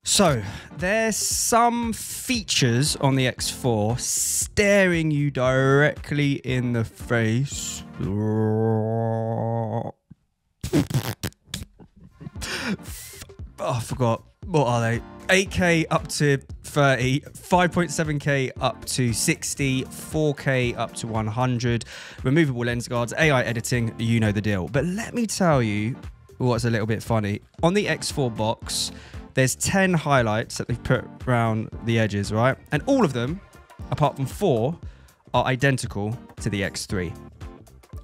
So, there's some features on the X4 staring you directly in the face. Oh, I forgot. What are they? 8K up to 30, 5.7K up to 60, 4K up to 100, removable lens guards, AI editing, you know the deal. But let me tell you what's a little bit funny. On the X4 box, there's 10 highlights that they've put around the edges, right? And all of them, apart from 4, are identical to the X3.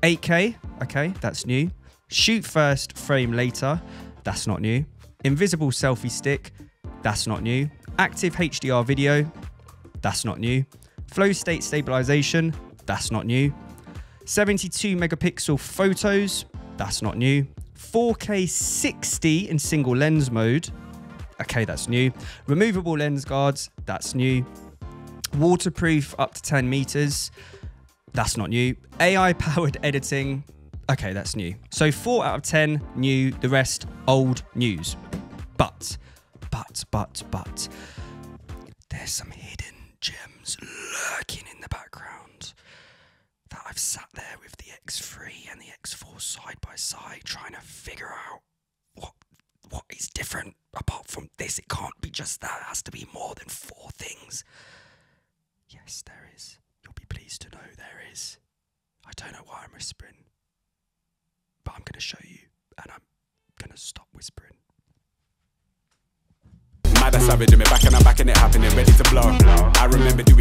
8K, okay, that's new. Shoot first, frame later, that's not new. Invisible selfie stick, that's not new. Active HDR video, that's not new. Flow state stabilization, that's not new. 72 megapixel photos, that's not new. 4K 60 in single lens mode, okay, that's new. Removable lens guards, that's new. Waterproof up to 10 meters, that's not new. AI powered editing, okay, that's new. So 4 out of 10 new, the rest old news. But, there's some hidden gems lurking in the background that I've sat there with the X3 and the X4 side by side trying to figure out what is different apart from this. It can't be just that. It has to be more than 4 things. Yes, there is. You'll be pleased to know there is. I don't know why I'm whispering, but I'm going to show you, and I'm going to stop whispering. Mad savage in me back and I'm back in it happening, ready to blow. I remember doing.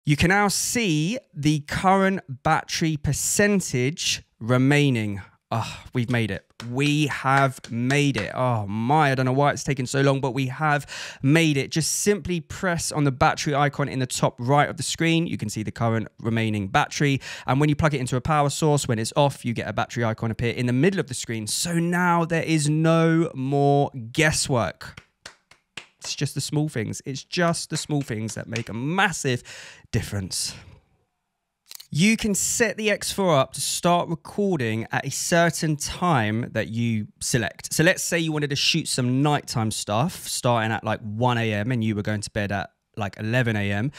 You can now see the current battery percentage remaining. Oh, we've made it. We have made it. Oh my, I don't know why it's taken so long, but we have made it. Just simply press on the battery icon in the top right of the screen. You can see the current remaining battery. And when you plug it into a power source, when it's off, you get a battery icon appear in the middle of the screen. So now there is no more guesswork. It's just the small things. It's just the small things that make a massive difference. You can set the X4 up to start recording at a certain time that you select. So let's say you wanted to shoot some nighttime stuff starting at like 1 a.m. and you were going to bed at like 11 a.m.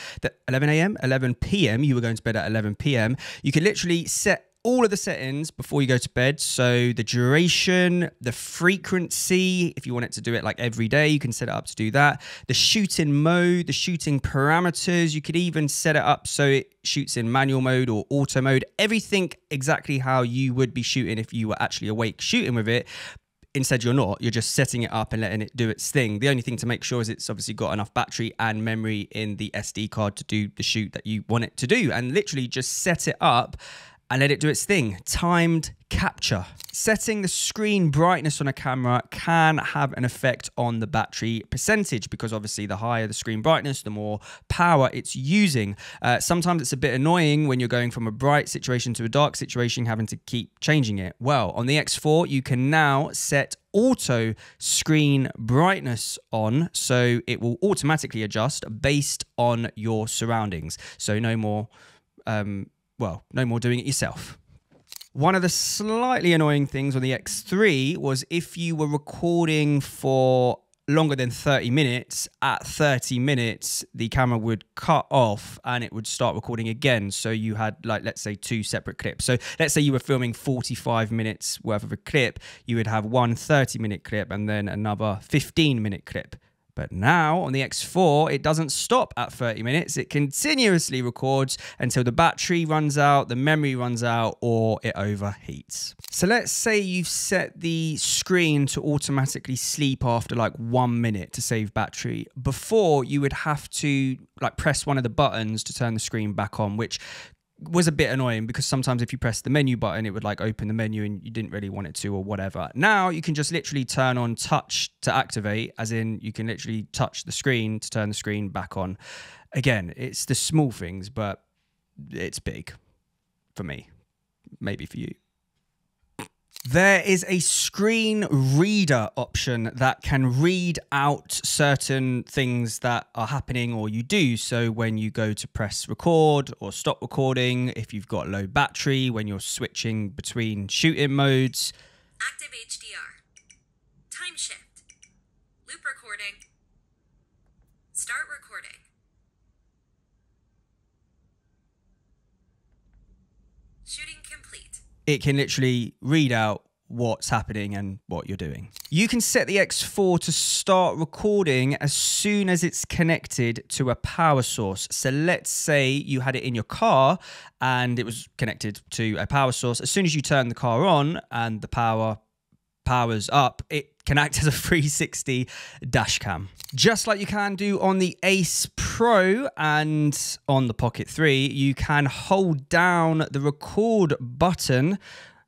11 p.m. You were going to bed at 11 p.m. You can literally set all of the settings before you go to bed. So the duration, the frequency, if you want it to do it like every day, you can set it up to do that. The shooting mode, the shooting parameters, you could even set it up so it shoots in manual mode or auto mode, everything exactly how you would be shooting if you were actually awake shooting with it. Instead, you're not. You're just setting it up and letting it do its thing. The only thing to make sure is it's obviously got enough battery and memory in the SD card to do the shoot that you want it to do. And literally just set it up and let it do its thing. Timed capture. Setting the screen brightness on a camera can have an effect on the battery percentage because obviously the higher the screen brightness, the more power it's using. Sometimes it's a bit annoying when you're going from a bright situation to a dark situation, having to keep changing it. Well, on the X4, you can now set auto screen brightness on, so it will automatically adjust based on your surroundings. So no more no more doing it yourself. One of the slightly annoying things on the X3 was if you were recording for longer than 30 minutes, at 30 minutes, the camera would cut off and it would start recording again. So you had like, let's say 2 separate clips. So let's say you were filming 45 minutes worth of a clip, you would have one 30-minute clip and then another 15-minute clip. But now on the X4, it doesn't stop at 30 minutes. It continuously records until the battery runs out, the memory runs out, or it overheats. So let's say you've set the screen to automatically sleep after like 1 minute to save battery. Before, you would have to like press one of the buttons to turn the screen back on, which was a bit annoying because sometimes if you press the menu button, it would like open the menu and you didn't really want it to or whatever. Now you can just literally turn on touch to activate, as in you can literally touch the screen to turn the screen back on. Again, it's the small things, but it's big for me, maybe for you. There is a screen reader option that can read out certain things that are happening or you do. So when you go to press record or stop recording, if you've got low battery, when you're switching between shooting modes. Active HDR. Time shift. Loop recording. Start recording. Shooting complete. It can literally read out what's happening and what you're doing. You can set the X4 to start recording as soon as it's connected to a power source. So let's say you had it in your car and it was connected to a power source. As soon as you turn the car on and the powers up, it can act as a 360 dash cam. Just like you can do on the Ace Pro and on the Pocket 3, you can hold down the record button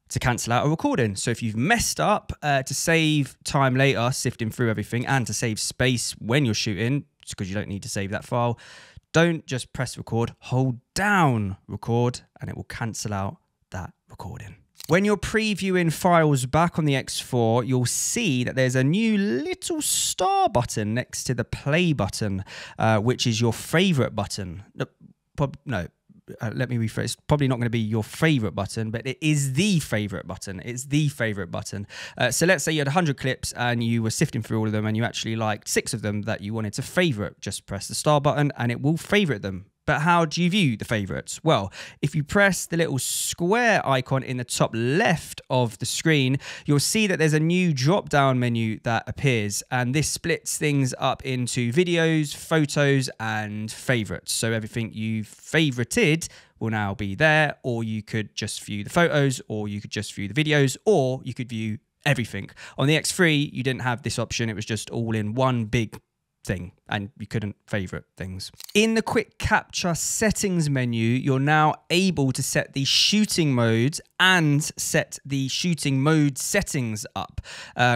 to cancel out a recording. So if you've messed up, to save time later sifting through everything and to save space when you're shooting, because you don't need to save that file, don't just press record, hold down record and it will cancel out that recording. When you're previewing files back on the X4, you'll see that there's a new little star button next to the play button, which is your favorite button. Let me rephrase. It's probably not going to be your favorite button, but it is the favorite button. It's the favorite button. So let's say you had 100 clips and you were sifting through all of them and you actually liked 6 of them that you wanted to favorite. Just press the star button and it will favorite them. But how do you view the favorites? Well, if you press the little square icon in the top left of the screen, you'll see that there's a new drop-down menu that appears, and this splits things up into videos, photos, and favorites. So everything you've favorited will now be there, or you could just view the photos, or you could just view the videos, or you could view everything. On the X3, you didn't have this option. It was just all in one big thing and you couldn't favorite things. In the quick capture settings menu, you're now able to set the shooting modes and set the shooting mode settings up.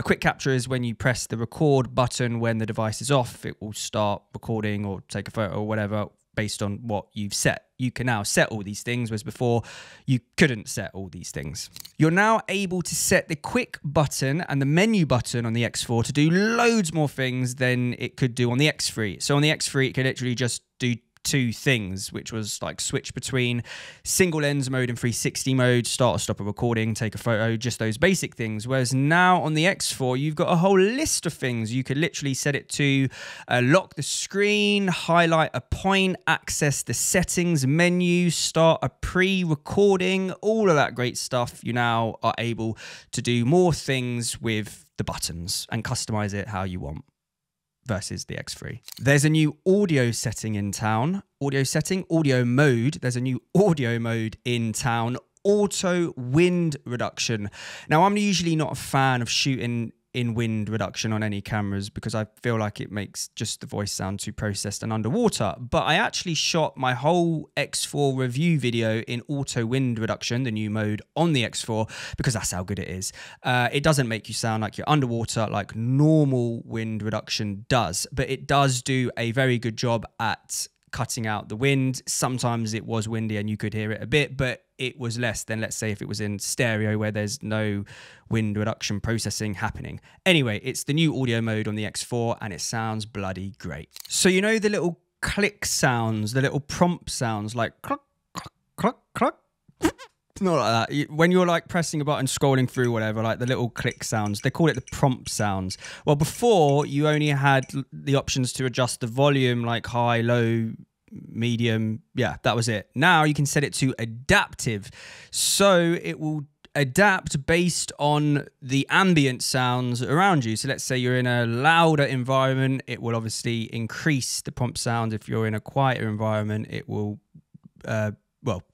Quick capture is when you press the record button when the device is off. It will start recording or take a photo or whatever based on what you've set. You can now set all these things, whereas before you couldn't set all these things. You're now able to set the quick button and the menu button on the X4 to do loads more things than it could do on the X3. So on the X3, it could literally just do 2 things, which was like switch between single lens mode and 360 mode, start or stop a recording, take a photo, just those basic things. Whereas now on the X4, you've got a whole list of things. You could literally set it to lock the screen, highlight a point, access the settings menu, start a pre-recording, all of that great stuff. You now are able to do more things with the buttons and customize it how you want versus the X3. There's a new audio setting in town. Audio setting, audio mode. There's a new audio mode in town. Auto wind reduction. Now, I'm usually not a fan of shooting in wind reduction on any cameras because I feel like it makes just the voice sound too processed and underwater. But I actually shot my whole X4 review video in auto wind reduction, the new mode on the X4, because that's how good it is. It doesn't make you sound like you're underwater like normal wind reduction does, but it does do a very good job at cutting out the wind. Sometimes it was windy and you could hear it a bit, but it was less than, let's say, if it was in stereo where there's no wind reduction processing happening. Anyway, it's the new audio mode on the X4 and it sounds bloody great. So you know the little click sounds, the little prompt sounds like cluck, cluck, cluck, cluck? It's not like that. When you're like pressing a button, scrolling through whatever, like the little click sounds, they call it the prompt sounds. Well, before you only had the options to adjust the volume, like high, low, medium. Yeah, that was it. Now you can set it to adaptive. So it will adapt based on the ambient sounds around you. So let's say you're in a louder environment, it will obviously increase the prompt sound. If you're in a quieter environment, it will,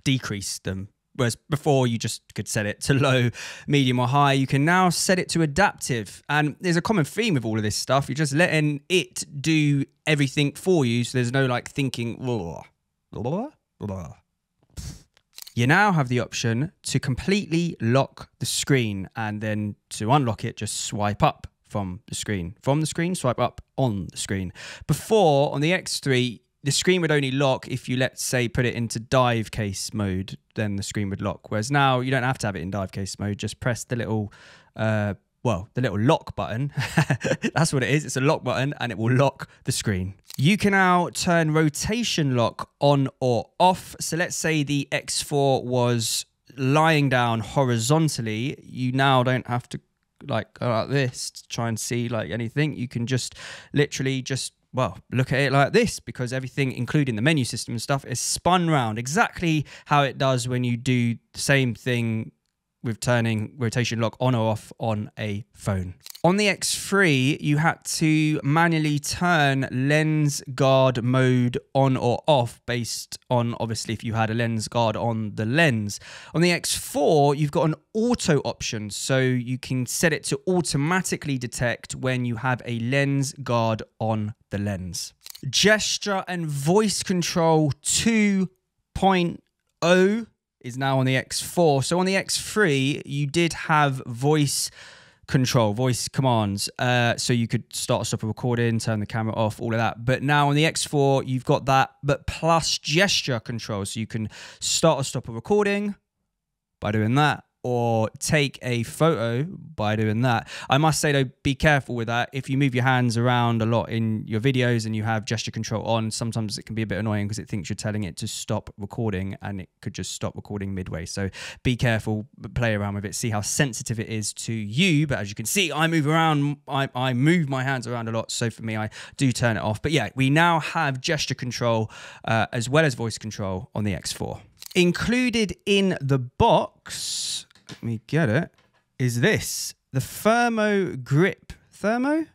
decrease them. Whereas before you just could set it to low, medium or high, you can now set it to adaptive. And there's a common theme with all of this stuff. You're just letting it do everything for you. So there's no like thinking, blah, blah, blah. You now have the option to completely lock the screen, and then to unlock it, just swipe up from the screen. From the screen, swipe up on the screen. Before, on the X3, the screen would only lock if you, let's say, put it into dive case mode, then the screen would lock. Whereas now you don't have to have it in dive case mode. Just press the little, the little lock button. That's what it is. It's a lock button and it will lock the screen. You can now turn rotation lock on or off. So let's say the X4 was lying down horizontally. You now don't have to like go like this to try and see like anything. You can just literally just well, look at it like this, because everything, including the menu system and stuff, is spun round exactly how it does when you do the same thing with turning rotation lock on or off on a phone. On the X3, you had to manually turn lens guard mode on or off based on, obviously, if you had a lens guard on the lens. On the X4, you've got an auto option, so you can set it to automatically detect when you have a lens guard on the lens. Gesture and voice control 2.0 is now on the X4. So on the X3, you did have voice control, voice commands. So you could start or stop a recording, turn the camera off, all of that. But now on the X4, you've got that, but plus gesture control. So you can start or stop a recording by doing that, or take a photo by doing that. I must say though, be careful with that. If you move your hands around a lot in your videos and you have gesture control on, sometimes it can be a bit annoying because it thinks you're telling it to stop recording and it could just stop recording midway. So be careful, play around with it, see how sensitive it is to you. But as you can see, I move around, I move my hands around a lot. So for me, I do turn it off. But yeah, we now have gesture control as well as voice control on the X4. Included in the box, let me get it, is this, the Thermo Grip. Thermal?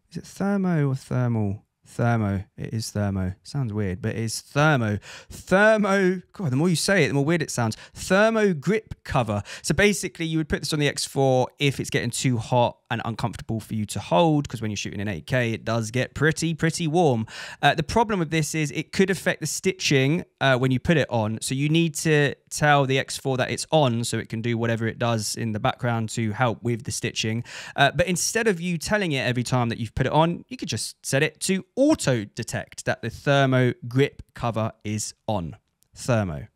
Is it thermo or thermal? Thermo. It is thermo. Sounds weird, but it is thermo. Thermo. God, the more you say it, the more weird it sounds. Thermo grip cover. So basically, you would put this on the X4 if it's getting too hot and uncomfortable for you to hold, because when you're shooting in 8K, it does get pretty warm. The problem with this is it could affect the stitching when you put it on. So you need to tell the X4 that it's on so it can do whatever it does in the background to help with the stitching. But instead of you telling it every time that you've put it on, you could just set it to auto detect that the thermo grip cover is on. Thermo.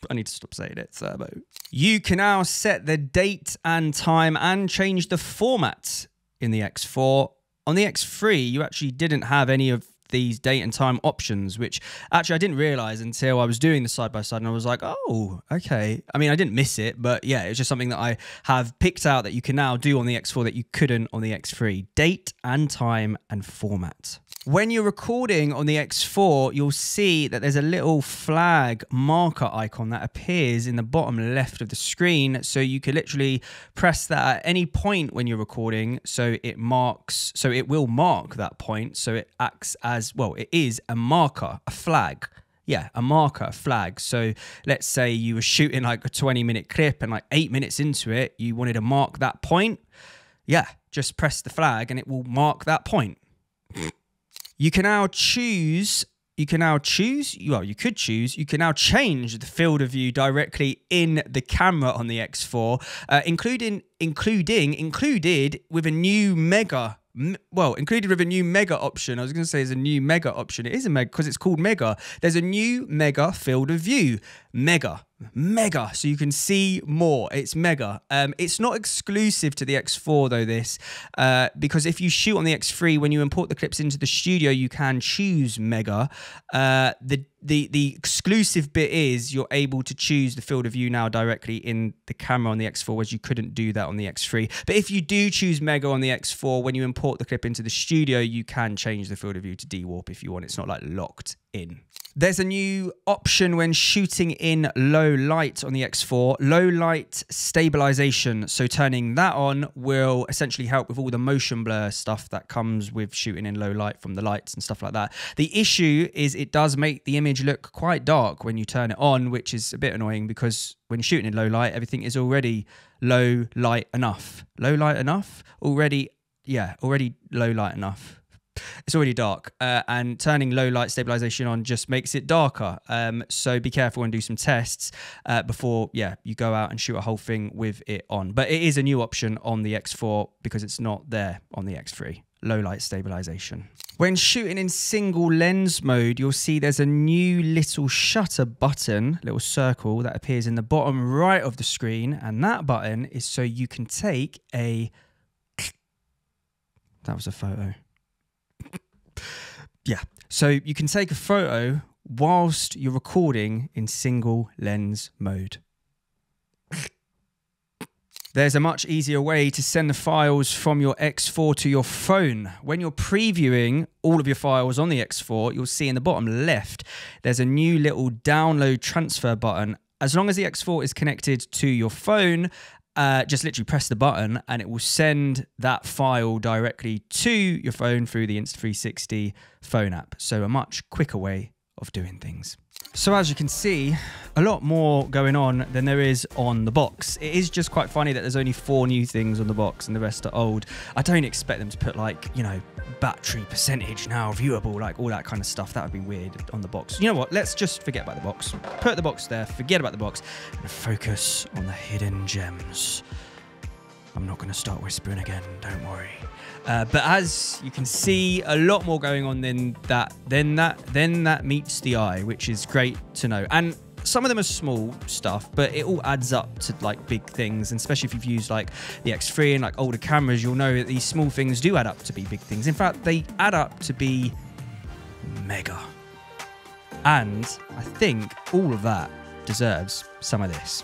I need to stop saying it. Thermo. You can now set the date and time and change the format in the X4. On the X3, you actually didn't have any of these date and time options, which actually I didn't realize until I was doing the side-by-side, and I was like, oh, okay. I mean, I didn't miss it, but yeah, it's just something that I have picked out that you can now do on the X4 that you couldn't on the X3. Date and time and format. When you're recording on the X4, you'll see that there's a little flag marker icon that appears in the bottom left of the screen. So you could literally press that at any point when you're recording. So it will mark that point. So it acts as, well, it is a marker, a flag. Yeah, a marker, a flag. So let's say you were shooting like a 20-minute clip and like 8 minutes into it, you wanted to mark that point. Yeah, just press the flag and it will mark that point. You can now change the field of view directly in the camera on the X4, included with a new mega option. I was going to say it's a new mega option. It is a mega because it's called mega. There's a new mega field of view. Mega. So you can see more. It's mega. It's not exclusive to the X4 though, this, because if you shoot on the X3, when you import the clips into the studio, you can choose mega. The exclusive bit is you're able to choose the field of view now directly in the camera on the X4, whereas you couldn't do that on the X3. But if you do choose mega on the X4, when you import the clip into the studio, you can change the field of view to dewarp if you want. It's not like locked in. There's a new option when shooting in low light on the X4, low light stabilization. So turning that on will essentially help with all the motion blur stuff that comes with shooting in low light from the lights and stuff like that. The issue is it does make the image look quite dark when you turn it on, which is a bit annoying because when shooting in low light, everything is already low light enough. Low light enough? Already low light enough. It's already dark, and turning low light stabilization on just makes it darker. So be careful and do some tests before you go out and shoot a whole thing with it on. But it is a new option on the X4 because it's not there on the X3. Low light stabilization. When shooting in single lens mode, you'll see there's a new little shutter button, little circle that appears in the bottom right of the screen, and that button is so you can take a... That was a photo. Yeah, so you can take a photo whilst you're recording in single lens mode. There's a much easier way to send the files from your X4 to your phone. When you're previewing all of your files on the X4, you'll see in the bottom left, there's a new little download transfer button. As long as the X4 is connected to your phone, just literally press the button and it will send that file directly to your phone through the Insta360 phone app. So a much quicker way of doing things. So as you can see, a lot more going on than there is on the box. It is just quite funny that there's only 4 new things on the box and the rest are old. I don't expect them to put like, you know, battery percentage now viewable, like all that kind of stuff. That would be weird on the box. You know what? Let's just forget about the box. Put the box there, forget about the box, and focus on the hidden gems. I'm not going to start whispering again, don't worry. But as you can see, a lot more going on than that meets the eye, which is great to know. And some of them are small stuff, but it all adds up to like big things. And especially if you've used like the X3 and like older cameras, you'll know that these small things do add up to be big things. In fact, they add up to be mega. And I think all of that deserves some of this.